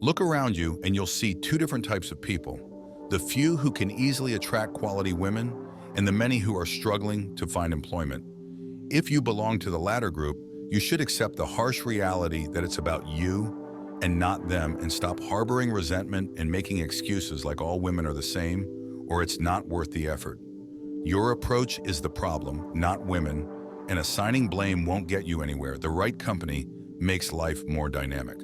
Look around you and you'll see two different types of people: the few who can easily attract quality women, and the many who are struggling to find employment. If you belong to the latter group, you should accept the harsh reality that it's about you and not them, and stop harboring resentment and making excuses like all women are the same or it's not worth the effort. Your approach is the problem, not women, and assigning blame won't get you anywhere. The right company makes life more dynamic.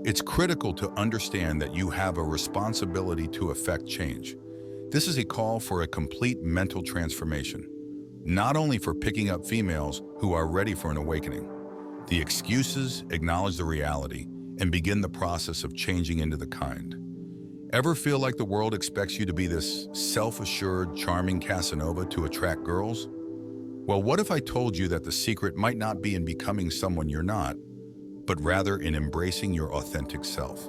It's critical to understand that you have a responsibility to affect change. This is a call for a complete mental transformation, not only for picking up females who are ready for an awakening. The excuses acknowledge the reality and begin the process of changing into the kind. Ever feel like the world expects you to be this self-assured, charming Casanova to attract girls? Well, what if I told you that the secret might not be in becoming someone you're not, but rather in embracing your authentic self?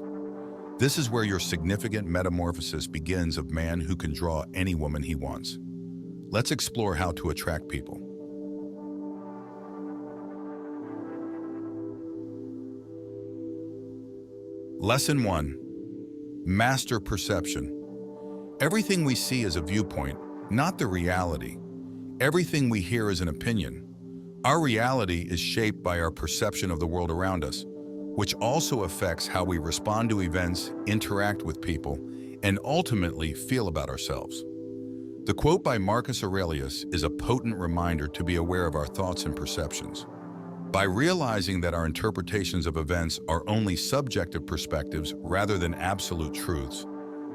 This is where your significant metamorphosis begins of man who can draw any woman he wants. Let's explore how to attract people. Lesson 1. Master perception. Everything we see is a viewpoint, not the reality. Everything we hear is an opinion. Our reality is shaped by our perception of the world around us, which also affects how we respond to events, interact with people, and ultimately feel about ourselves. The quote by Marcus Aurelius is a potent reminder to be aware of our thoughts and perceptions. By realizing that our interpretations of events are only subjective perspectives rather than absolute truths,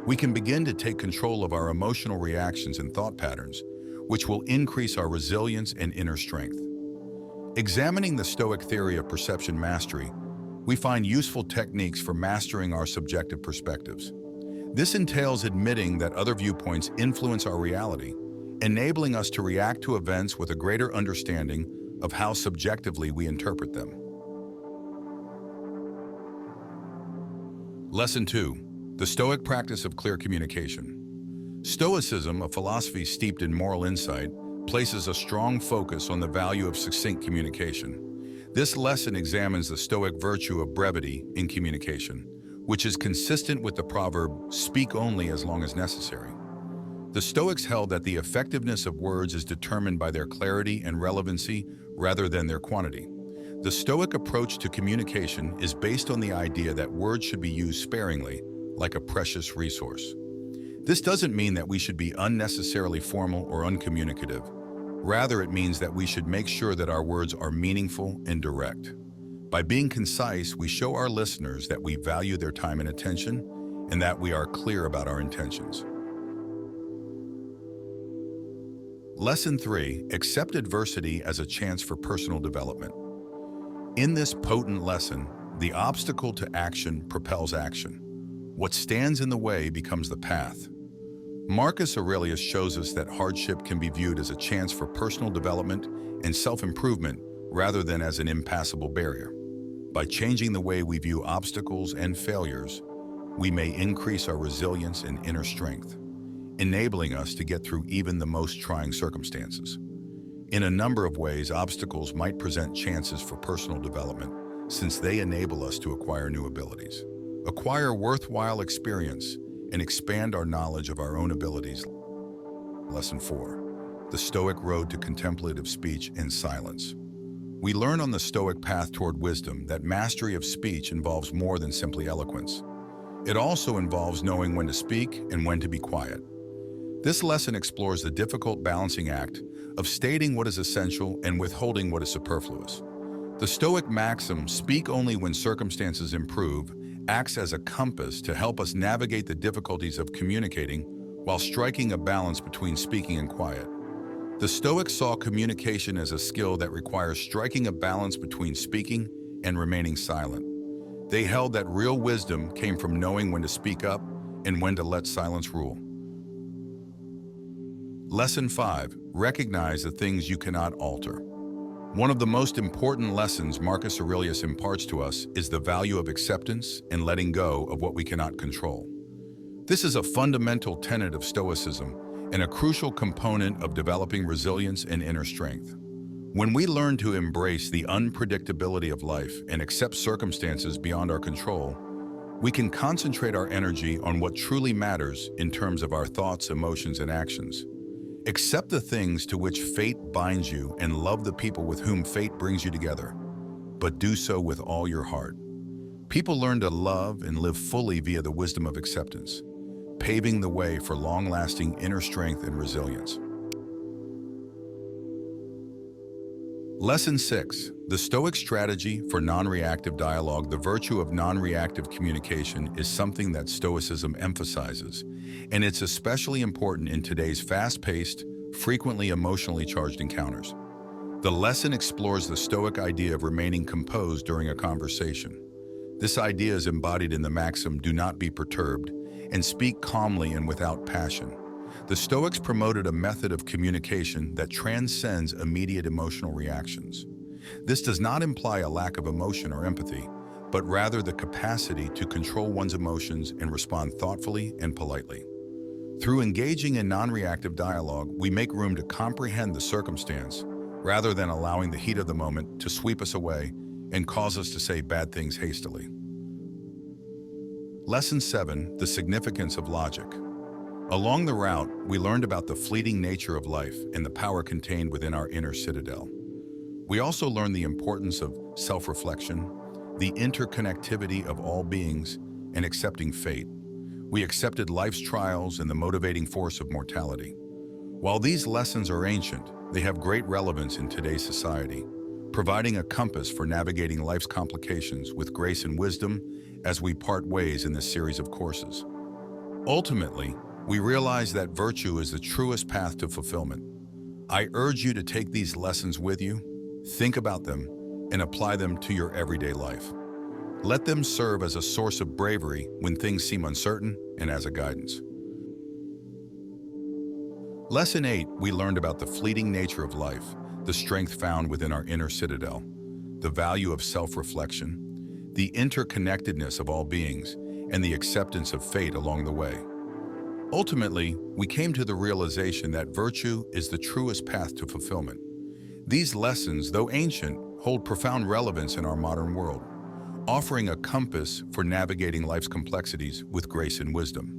we can begin to take control of our emotional reactions and thought patterns, which will increase our resilience and inner strength. Examining the Stoic theory of perception mastery, we find useful techniques for mastering our subjective perspectives. This entails admitting that other viewpoints influence our reality, enabling us to react to events with a greater understanding of how subjectively we interpret them. Lesson 2. The Stoic practice of clear communication. Stoicism, a philosophy steeped in moral insight, places a strong focus on the value of succinct communication. This lesson examines the Stoic virtue of brevity in communication, which is consistent with the proverb, "Speak only as long as necessary." The Stoics held that the effectiveness of words is determined by their clarity and relevancy rather than their quantity. The Stoic approach to communication is based on the idea that words should be used sparingly, like a precious resource. This doesn't mean that we should be unnecessarily formal or uncommunicative. Rather, it means that we should make sure that our words are meaningful and direct. By being concise, we show our listeners that we value their time and attention, and that we are clear about our intentions. Lesson 3. Accept adversity as a chance for personal development. In this potent lesson, the obstacle to action propels action. What stands in the way becomes the path. Marcus Aurelius shows us that hardship can be viewed as a chance for personal development and self-improvement rather than as an impassable barrier. By changing the way we view obstacles and failures, we may increase our resilience and inner strength, enabling us to get through even the most trying circumstances. In a number of ways, obstacles might present chances for personal development, since they enable us to acquire new abilities, acquire worthwhile experience, and expand our knowledge of our own abilities. Lesson 4. The Stoic road to contemplative speech and silence. We learn on the Stoic path toward wisdom that mastery of speech involves more than simply eloquence. It also involves knowing when to speak and when to be quiet. This lesson explores the difficult balancing act of stating what is essential and withholding what is superfluous. The Stoic maxim, "Speak only when circumstances improve," acts as a compass to help us navigate the difficulties of communicating while striking a balance between speaking and quiet. The Stoics saw communication as a skill that requires striking a balance between speaking and remaining silent. They held that real wisdom came from knowing when to speak up and when to let silence rule. Lesson 5. Recognize the things you cannot alter. One of the most important lessons Marcus Aurelius imparts to us is the value of acceptance and letting go of what we cannot control. This is a fundamental tenet of Stoicism and a crucial component of developing resilience and inner strength. When we learn to embrace the unpredictability of life and accept circumstances beyond our control, We can concentrate our energy on what truly matters in terms of our thoughts, emotions, and actions. Accept the things to which fate binds you and love the people with whom fate brings you together, but do so with all your heart. People learn to love and live fully via the wisdom of acceptance, paving the way for long-lasting inner strength and resilience. Lesson 6. The Stoic strategy for non-reactive dialogue. The virtue of non-reactive communication is something that Stoicism emphasizes, and it's especially important in today's fast-paced, frequently emotionally charged encounters. The lesson explores the Stoic idea of remaining composed during a conversation. This idea is embodied in the maxim, "Do not be perturbed," and speak calmly and without passion. The Stoics promoted a method of communication that transcends immediate emotional reactions. This does not imply a lack of emotion or empathy, but rather the capacity to control one's emotions and respond thoughtfully and politely. Through engaging in non-reactive dialogue, we make room to comprehend the circumstance, rather than allowing the heat of the moment to sweep us away and cause us to say bad things hastily. Lesson 7. The significance of logic. Along the route, we learned about the fleeting nature of life and the power contained within our inner citadel. We also learned the importance of self-reflection, the interconnectivity of all beings, and accepting fate. We accepted life's trials and the motivating force of mortality. While these lessons are ancient, they have great relevance in today's society, providing a compass for navigating life's complications with grace and wisdom as we part ways in this series of courses. Ultimately, we realize that virtue is the truest path to fulfillment. I urge you to take these lessons with you, think about them, and apply them to your everyday life. Let them serve as a source of bravery when things seem uncertain and as a guidance. Lesson 8, we learned about the fleeting nature of life, the strength found within our inner citadel, the value of self-reflection, the interconnectedness of all beings, and the acceptance of fate along the way. Ultimately, we came to the realization that virtue is the truest path to fulfillment. These lessons, though ancient, hold profound relevance in our modern world, offering a compass for navigating life's complexities with grace and wisdom.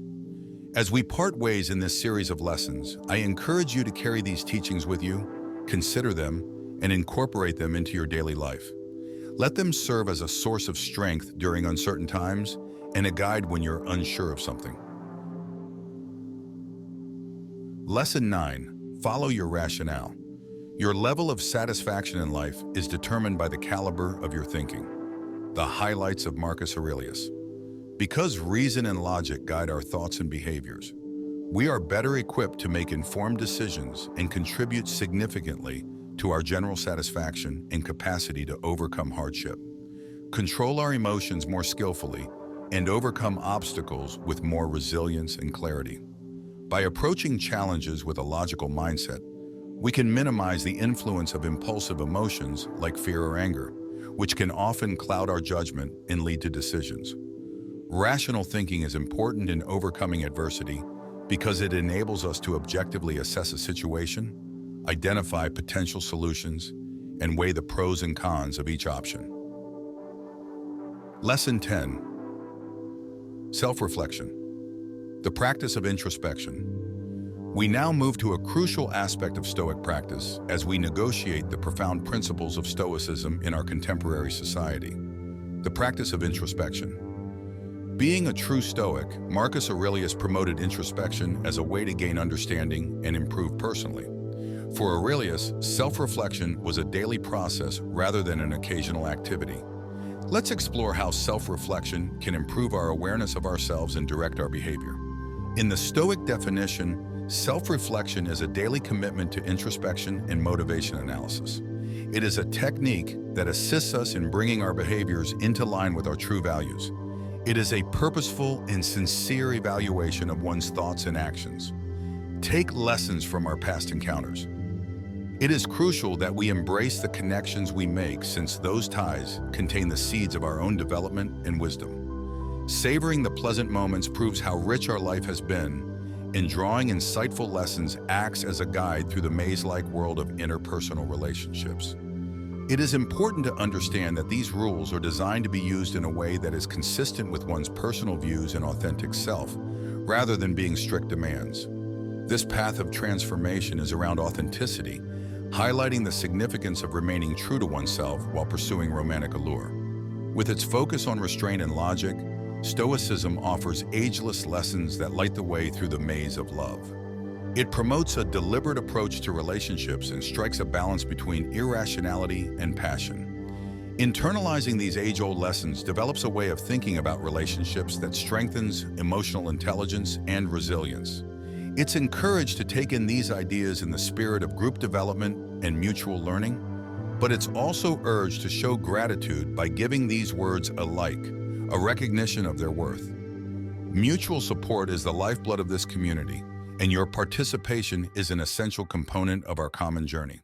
As we part ways in this series of lessons, I encourage you to carry these teachings with you, consider them, and incorporate them into your daily life. Let them serve as a source of strength during uncertain times and a guide when you're unsure of something. Lesson 9. Follow your rationale. Your level of satisfaction in life is determined by the caliber of your thinking. The highlights of Marcus Aurelius. Because reason and logic guide our thoughts and behaviors, we are better equipped to make informed decisions and contribute significantly to our general satisfaction and capacity to overcome hardship, control our emotions more skillfully, and overcome obstacles with more resilience and clarity. By approaching challenges with a logical mindset, we can minimize the influence of impulsive emotions like fear or anger, which can often cloud our judgment and lead to decisions. Rational thinking is important in overcoming adversity because it enables us to objectively assess a situation, identify potential solutions, and weigh the pros and cons of each option. Lesson 10. Self-reflection. The practice of introspection. We now move to a crucial aspect of Stoic practice as we negotiate the profound principles of Stoicism in our contemporary society. The practice of introspection. Being a true Stoic, Marcus Aurelius promoted introspection as a way to gain understanding and improve personally. For Aurelius, self-reflection was a daily process rather than an occasional activity. Let's explore how self-reflection can improve our awareness of ourselves and direct our behavior. In the Stoic definition, self-reflection is a daily commitment to introspection and motivation analysis. It is a technique that assists us in bringing our behaviors into line with our true values. It is a purposeful and sincere evaluation of one's thoughts and actions. Take lessons from our past encounters. It is crucial that we embrace the connections we make, since those ties contain the seeds of our own development and wisdom. Savoring the pleasant moments proves how rich our life has been, and drawing insightful lessons acts as a guide through the maze-like world of interpersonal relationships. It is important to understand that these rules are designed to be used in a way that is consistent with one's personal views and authentic self, rather than being strict demands. This path of transformation is around authenticity, highlighting the significance of remaining true to oneself while pursuing romantic allure. With its focus on restraint and logic, Stoicism offers ageless lessons that light the way through the maze of love. It promotes a deliberate approach to relationships and strikes a balance between irrationality and passion. Internalizing these age-old lessons develops a way of thinking about relationships that strengthens emotional intelligence and resilience. It's encouraged to take in these ideas in the spirit of group development and mutual learning, but it's also urged to show gratitude by giving these words a like, a recognition of their worth. Mutual support is the lifeblood of this community, and your participation is an essential component of our common journey.